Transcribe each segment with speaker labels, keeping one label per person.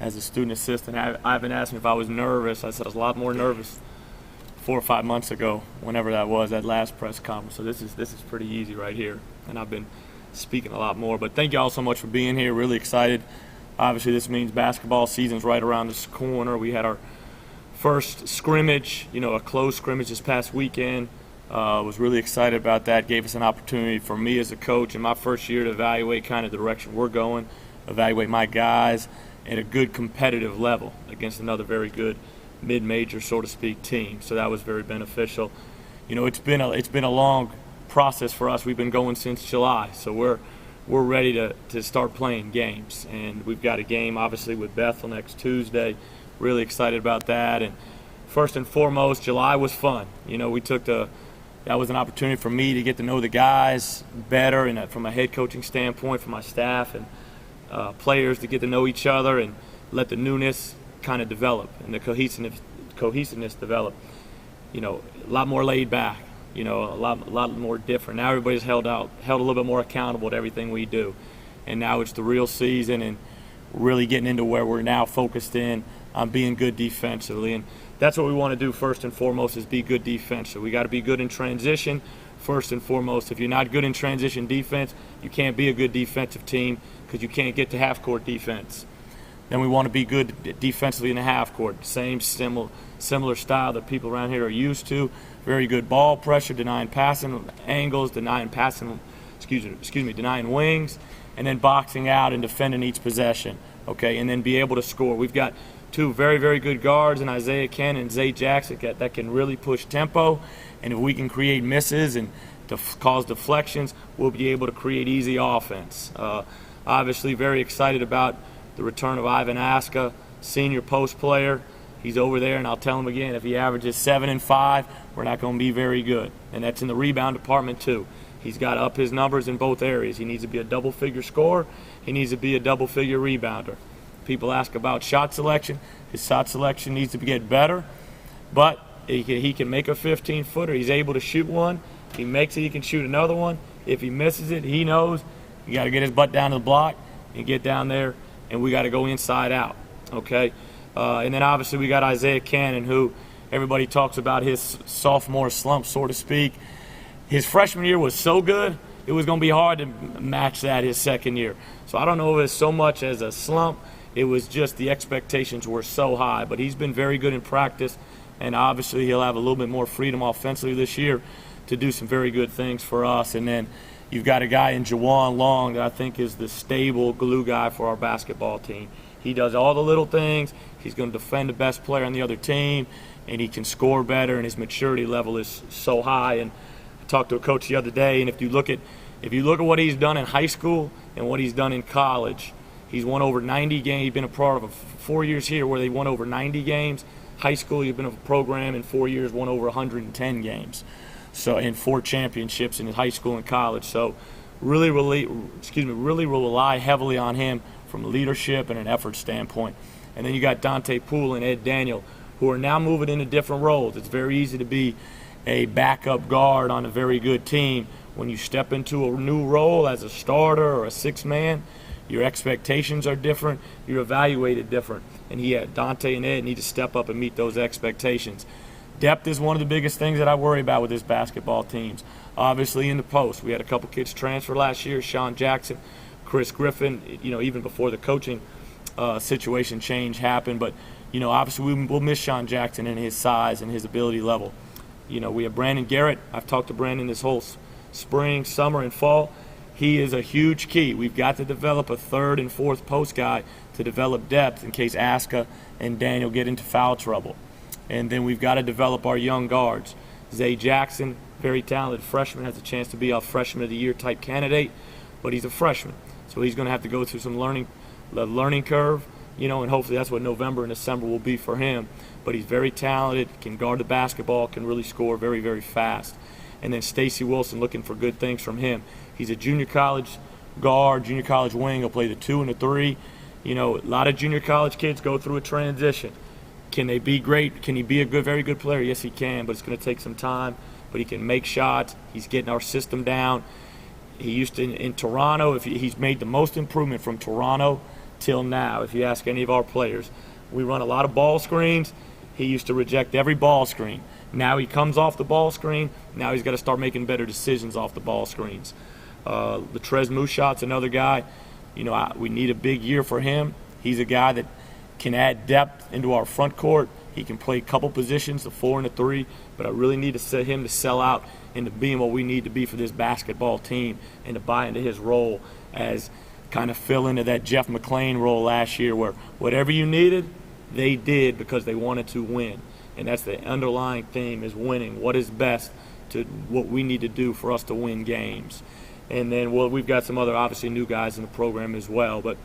Speaker 1: as a student assistant. Ivan asked me if I was nervous. I said I was a lot more nervous 4 or 5 months ago, whenever that was, that last press conference. So this is pretty easy right here, and I've been speaking a lot more. But thank you all so much for being here. Really excited. Obviously, this means basketball season's right around this corner. We had our first scrimmage, a close scrimmage this past weekend. Was really excited about that. Gave us an opportunity for me as a coach in my first year to evaluate kind of the direction we're going, evaluate my guys at a good competitive level against another very good mid-major, so to speak, team. So that was very beneficial. It's been a long process for us. We've been going since July, so we're ready to start playing games. And we've got a game obviously with Bethel next Tuesday. Really excited about that. And first and foremost, July was fun. That was an opportunity for me to get to know the guys better, and from a head coaching standpoint, for my staff and players to get to know each other and let the newness kind of develop and the cohesiveness develop. A lot more laid back. A lot more different. Now everybody's held a little bit more accountable to everything we do, and now it's the real season and really getting into where we're now focused in on being good defensively. And that's what we want to do first and foremost, is be good defense. So we got to be good in transition first and foremost. If you're not good in transition defense, you can't be a good defensive team because you can't get to half-court defense. Then we want to be good defensively in the half-court. Same similar style that people around here are used to. Very good ball pressure, denying passing angles, denying wings, and then boxing out and defending each possession. Okay, and then be able to score. We've got two very, very good guards in Isaiah Ken and Zay Jackson that can really push tempo. And if we can create misses and cause deflections, we'll be able to create easy offense. Obviously, very excited about the return of Ivan Aska, senior post player. He's over there, and I'll tell him again, if he averages 7 and 5, we're not going to be very good. And that's in the rebound department too. He's got to up his numbers in both areas. He needs to be a double-figure scorer. He needs to be a double-figure rebounder. People ask about shot selection. His shot selection needs to get better, but he can make a 15-footer. He's able to shoot one. He makes it, he can shoot another one. If he misses it, he knows he got to get his butt down to the block and get down there, and we got to go inside out, okay? And then obviously we got Isaiah Cannon, who everybody talks about his sophomore slump, so to speak. His freshman year was so good, it was going to be hard to match that his second year. So I don't know if it's so much as a slump. It was just the expectations were so high. But he's been very good in practice, and obviously he'll have a little bit more freedom offensively this year to do some very good things for us. And then you've got a guy in Jawan Long that I think is the stable glue guy for our basketball team. He does all the little things. He's going to defend the best player on the other team, and he can score better, and his maturity level is so high. And I talked to a coach the other day, and if you look at what he's done in high school and what he's done in college, he's won over 90 games. He's been a part of 4 years here where they won over 90 games. High school, he's been a program in 4 years, won over 110 games. So, in 4 championships in high school and college. So really rely heavily on him from a leadership and an effort standpoint. And then you got Dante Poole and Ed Daniel, who are now moving into different roles. It's very easy to be a backup guard on a very good team. When you step into a new role as a starter or a sixth man, your expectations are different, you're evaluated different. And Dante and Ed need to step up and meet those expectations. Depth is one of the biggest things that I worry about with this basketball teams. Obviously in the post, we had a couple kids transfer last year, Sean Jackson, Chris Griffin, even before the coaching situation change happened. But, obviously we'll miss Sean Jackson and his size and his ability level. We have Brandon Garrett. I've talked to Brandon this whole spring, summer, and fall. He is a huge key. We've got to develop a third and fourth post guy to develop depth in case Aska and Daniel get into foul trouble. And then we've got to develop our young guards. Zay Jackson, very talented freshman, has a chance to be a freshman of the year type candidate, but he's a freshman. So he's going to have to go through some learning curve, and hopefully that's what November and December will be for him. But he's very talented, can guard the basketball, can really score very, very fast. And then Stacy Wilson, looking for good things from him. He's a junior college guard, junior college wing. He'll play the 2 and the 3. A lot of junior college kids go through a transition. Can they be great? Can he be a very good player? Yes, he can, but it's going to take some time. But he can make shots. He's getting our system down. He used to in Toronto. He's made the most improvement from Toronto till now. If you ask any of our players, we run a lot of ball screens. He used to reject every ball screen. Now he comes off the ball screen. Now he's got to start making better decisions off the ball screens. Latrez Mushot's another guy. We need a big year for him. He's a guy that can add depth into our front court. He can play a couple positions, the 4 and the 3, but I really need to set him to sell out into being what we need to be for this basketball team and to buy into his role as kind of fill into that Jeff McClain role last year where whatever you needed, they did because they wanted to win. And that's the underlying theme is winning. What is best to what we need to do for us to win games. And then we've got some other obviously new guys in the program as well. But,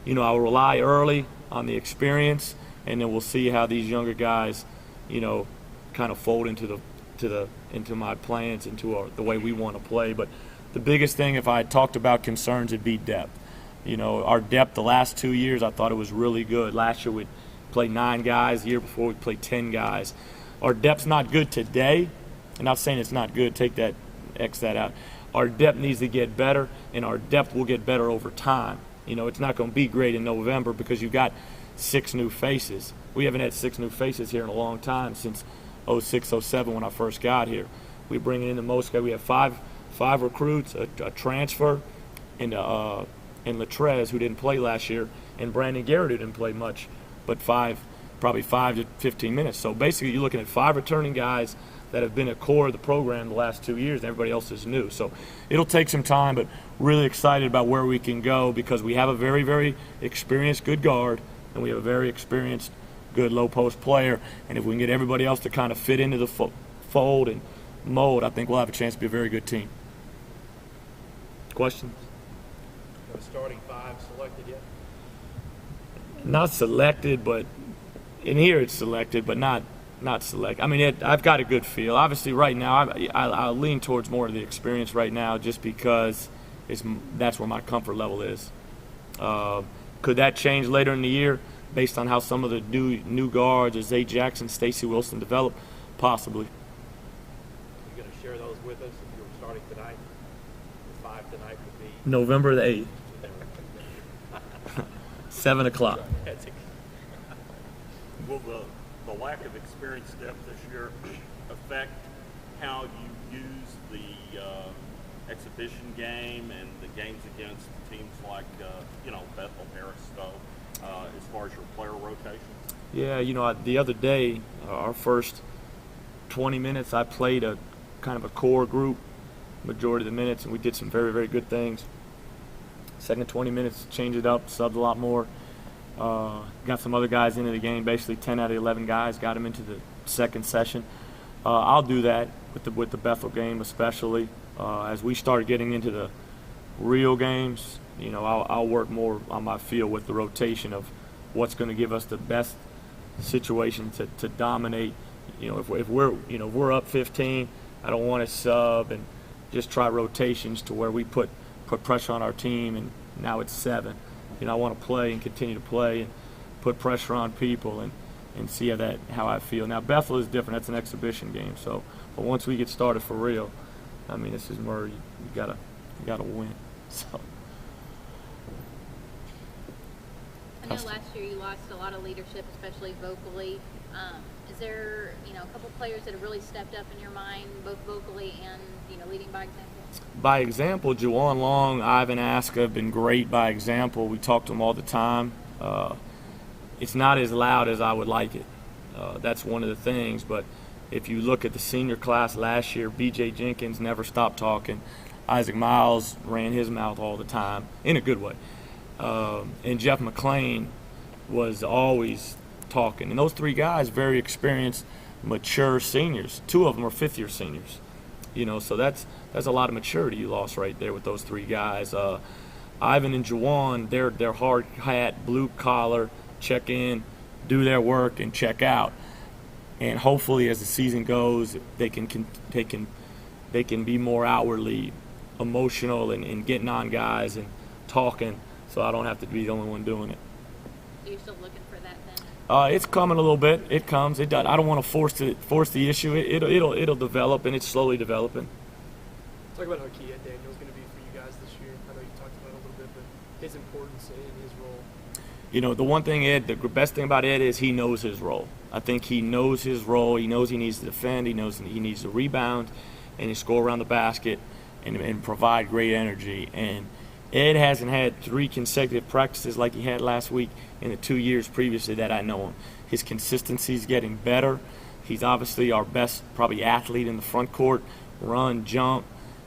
Speaker 1: I'll rely early on the experience, and then we'll see how these younger guys, kind of fold into my plans, into the way we want to play. But the biggest thing, if I had talked about concerns, it'd be depth. Our depth the last 2 years, I thought it was really good. Last year we'd play 9 guys. The year before we'd play 10 guys. Our depth's not good today. I'm not saying it's not good. X that out. Our depth needs to get better, and our depth will get better over time. It's not going to be great in November because you've got 6 new faces. We haven't had 6 new faces here in a long time since 06, 07 when I first got here. We're bringing in the most guys. We have five recruits, a transfer, and Latrez, who didn't play last year, and Brandon Garrett, who didn't play much, but probably 5 to 15 minutes. So basically you're looking at 5 returning guys that have been a core of the program the last 2 years, and everybody else is new. So it'll take some time, but really excited about where we can go because we have a very, very experienced good guard, and we have a very experienced good low-post player. And if we can get everybody else to kind of fit into the fold and mold, I think we'll have a chance to be a very good team. Questions?
Speaker 2: No starting 5 selected yet?
Speaker 1: Not selected, but in here it's selected, but not select. I mean, I've got a good feel. Obviously, right now, I'll lean towards more of the experience right now just because that's where my comfort level is. Could that change later in the year based on how some of the new guards, Zay Jackson, Stacey Wilson, develop? Possibly.
Speaker 2: You're going to share those with us if you were starting tonight? The 5 tonight would be?
Speaker 1: November the 8th. 7 o'clock.
Speaker 3: Will the lack of experience depth this year affect how you use the exhibition game and the games against teams like Bethel, Harris, Stowe, as far as your player rotations?
Speaker 1: Yeah, the other day, our first 20 minutes, I played a kind of a core group majority of the minutes, and we did some very, very good things. Second 20 minutes, changed it up, subbed a lot more. Got some other guys into the game. Basically, 10 out of 11 guys got them into the second session. I'll do that with the Bethel game, especially as we start getting into the real games. I'll work more on my feel with the rotation of what's going to give us the best situation to dominate. If we're up 15, I don't want to sub and just try rotations to where we put pressure on our team, and now it's 7. I want to play and continue to play and put pressure on people and see how I feel. Now Bethel is different. That's an exhibition game. But once we get started for real, I mean, this is where you gotta win. So.
Speaker 4: I know last year you lost a lot of leadership, especially vocally. Is there a couple players that have really stepped up in your mind, both vocally and leading by example?
Speaker 1: By example, Juwan Long, Ivan Aska have been great by example. We talk to them all the time. It's not as loud as I would like it. That's one of the things. But if you look at the senior class last year, B.J. Jenkins never stopped talking. Isaac Miles ran his mouth all the time, in a good way. And Jeff McClain was always talking. And those 3 guys, very experienced, mature seniors. 2 of them are 5th-year seniors. So that's a lot of maturity you lost right there with those 3 guys. Ivan and Juwan, they're hard hat, blue collar, check in, do their work, and check out. And hopefully, as the season goes, they can be more outwardly emotional and getting on guys and talking, so I don't have to be the only one doing it.
Speaker 4: So you're still looking for that then?
Speaker 1: It's coming a little bit. It comes. It does. I don't want to force the issue. It'll develop, and it's slowly developing.
Speaker 5: Talk about how key Daniel's going to be for you guys this year. I know you talked about it a little bit, but his importance in his role.
Speaker 1: You know, the one thing the best thing about Ed is he knows his role. I think he knows his role. He knows he needs to defend. He knows he needs to rebound, and he score around the basket and provide great energy. And Ed hasn't had 3 consecutive practices like he had last week in the 2 years previously that I know him. His consistency is getting better. He's obviously our best probably athlete in the front court. Run, jump,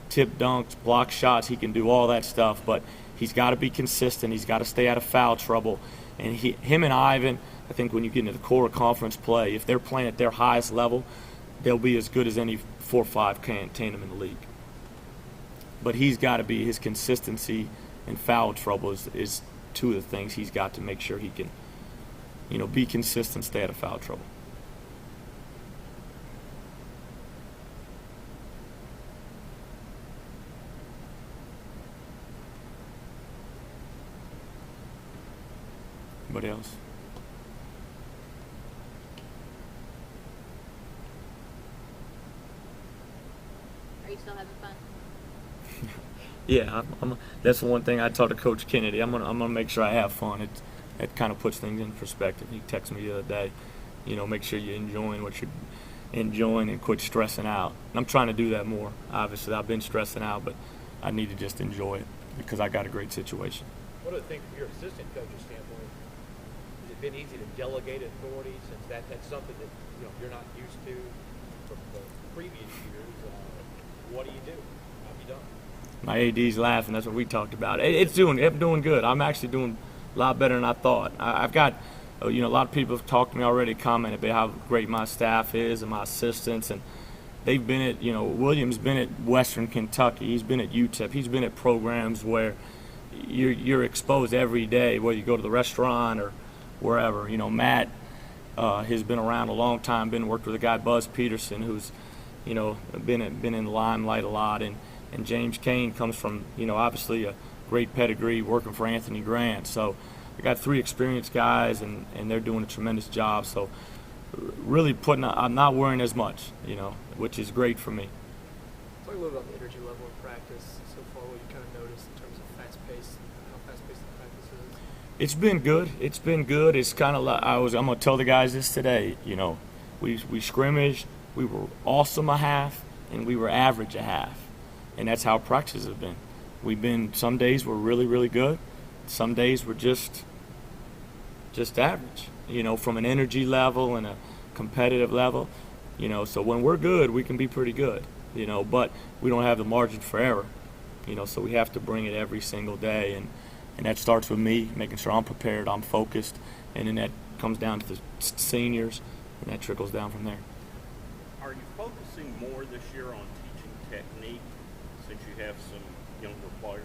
Speaker 1: tip dunks, block shots. He can do all that stuff, but he's got to be consistent. He's got to stay out of foul trouble. And him and Ivan, I think when you get into the core conference play, if they're playing at their highest level, they'll be as good as any 4 or 5 tandem in the league. But he's got to be, his consistency and foul trouble is 2 of the things he's got to make sure he can, you know, be consistent, stay out of foul trouble. Anybody else?
Speaker 4: Are you still having fun?
Speaker 1: Yeah, that's the one thing I taught to Coach Kennedy. I'm gonna make sure I have fun. It kind of puts things in perspective. He texted me the other day, you know, make sure you're enjoying what you're enjoying and quit stressing out. And I'm trying to do that more. Obviously, I've been stressing out, but I need to just enjoy it because I got a great situation.
Speaker 2: What do you think from your assistant coach's standpoint? Has it been easy to delegate authority since that's something that you're not used to from the previous years? What do you do? How have you done?
Speaker 1: My AD's laughing. That's what we talked about. It's doing good. I'm actually doing a lot better than I thought. I've got, a lot of people have talked to me already, commented about how great my staff is and my assistants, and they've been at, William's been at Western Kentucky. He's been at UTEP. He's been at programs where you're exposed every day, whether you go to the restaurant or wherever. Matt has been around a long time. Worked with a guy, Buzz Peterson, who's, been in the limelight a lot, and James Kane comes from, obviously a great pedigree working for Anthony Grant. So I got 3 experienced guys, and they're doing a tremendous job. So really I'm not worrying as much, which is great for me.
Speaker 5: Talk a little about the energy level in practice so far, what you kind of noticed in terms of fast-paced, how fast-paced the practice is.
Speaker 1: It's been good. It's been good. It's kind of like I'm going to tell the guys this today. We scrimmaged. We were awesome a half, and we were average a half. And that's how practices have been. Some days we're really, really good. Some days we're just average, from an energy level and a competitive level. So when we're good, we can be pretty good, but we don't have the margin for error, so we have to bring it every single day. And that starts with me, making sure I'm prepared, I'm focused, and then that comes down to the seniors, and that trickles down from there.
Speaker 3: Are you focusing more this year on teaching technique since you have some younger players?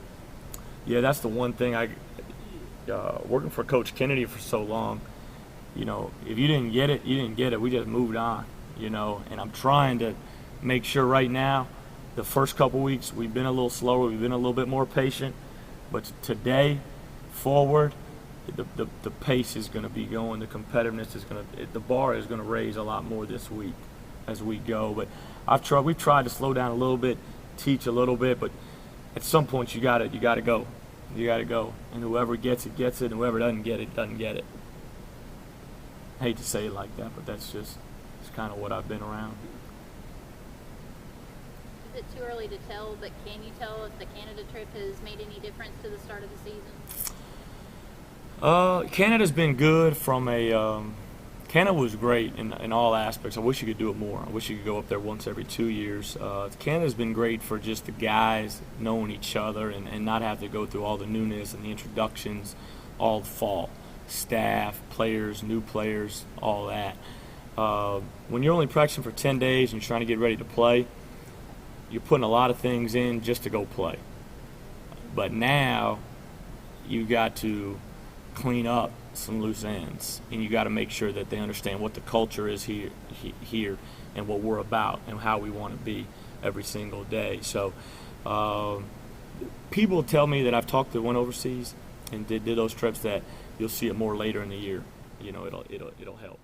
Speaker 1: Yeah, that's the one thing working for Coach Kennedy for so long, if you didn't get it, you didn't get it. We just moved on, and I'm trying to make sure right now, the first couple weeks, we've been a little slower, we've been a little bit more patient, but today, forward, the pace is going to be going, the competitiveness is the bar is going to raise a lot more this week as we go. But we've tried to slow down a little bit, teach a little bit, but at some point you got to go. You got to go. And whoever gets it, gets it, and whoever doesn't get it, doesn't get it. I hate to say it like that, but it's kind of what I've been around.
Speaker 4: Is it too early to tell, but can you tell if the Canada trip has made any difference to the start of the season?
Speaker 1: Canada's been good from Canada was great in all aspects. I wish you could do it more. I wish you could go up there once every 2 years. Canada's been great for just the guys knowing each other and not have to go through all the newness and the introductions all fall. Staff, players, new players, all that. When you're only practicing for 10 days and you're trying to get ready to play, you're putting a lot of things in just to go play. But now you got to clean up some loose ends, and you got to make sure that they understand what the culture is here and what we're about and how we want to be every single day. So people tell me that I've talked to one overseas and did those trips that you'll see it more later in the year. It'll help.